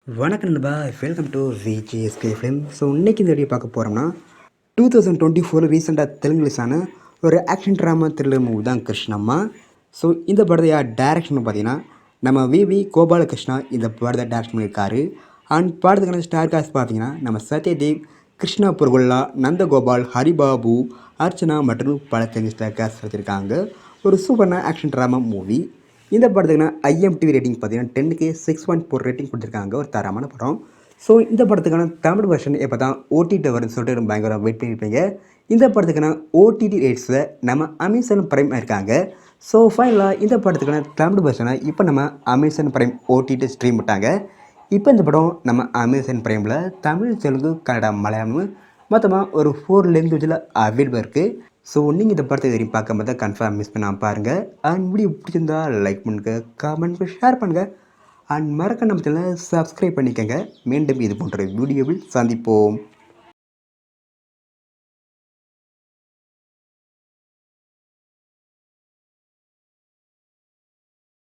வணக்கம் நண்பா, welcome to VJSK film. So இன்றைக்கி இந்த வீடியோ பார்க்க போகிறோம்னா 2024 ரீசெண்டாக தெலுங்குலிஸான ஒரு ஆக்ஷன் ட்ராமா த்ரில்லர் மூவி தான் கிருஷ்ணம்மா. ஸோ இந்த படத்தையா டேரக்ஷன் பார்த்தீங்கன்னா நம்ம விவி கோபாலகிருஷ்ணா இந்த படத்தை டேரக்ஷன் பண்ணியிருக்காரு. அண்ட் படத்துக்கான ஸ்டார் காஸ்ட் பார்த்தீங்கன்னா நம்ம சத்யதேவ், கிருஷ்ணா புர்குல்லா, நந்தகோபால், ஹரிபாபு, அர்ச்சனா மற்றும் பல தெரிஞ்ச ஸ்டார் காஸ்ட் வச்சுருக்காங்க. ஒரு சூப்பரான ஆக்ஷன் ட்ராமா மூவி. இந்த படத்துக்குன்னா ஐஎம்டிவி ரேட்டிங் பார்த்தீங்கன்னா 10க்கு 6.4 ரேட்டிங் கொடுத்துருக்காங்க. ஒரு தரமான படம். ஸோ இந்த படத்துக்கான தமிழ் வெர்ஷன் எப்போ தான் ஓடிடி வரும்னு சொல்லிட்டு ரொம்ப பயங்கர வெயிட் பண்ணியிருப்பீங்க. இந்த படத்துக்கான ஓடிடி ரேட்ஸில் நம்ம அமேசான் பிரைம் இருக்காங்க. ஸோ ஃபைனலாக இந்த படத்துக்கான தமிழ் வெர்ஷனை இப்போ நம்ம அமேசான் பிரைம் ஓடிடி ஸ்ட்ரீம் விட்டாங்க. இப்போ இந்த படம் நம்ம அமேசான் பிரைமில் தமிழ், தெலுங்கு, கன்னடா, மலையாளம் மொத்தமாக ஒரு 4 லாங்குவேஜில் அவைலபிள் இருக்குது. ஸோ நீங்கள் இந்த படத்தை வரையும் பார்க்காம தான் கன்ஃபார்ம் மிஸ் பண்ணாமல் பாருங்கள். அண்ட் வீடியோ பிடிச்சிருந்தா லைக் பண்ணுங்கள், கமெண்ட் ஷேர் பண்ணுங்கள். அண்ட் மறக்க நம்ம சேனலை சப்ஸ்கிரைப் பண்ணிக்கோங்க. மீண்டும் இது போன்ற வீடியோவில் சந்திப்போம்.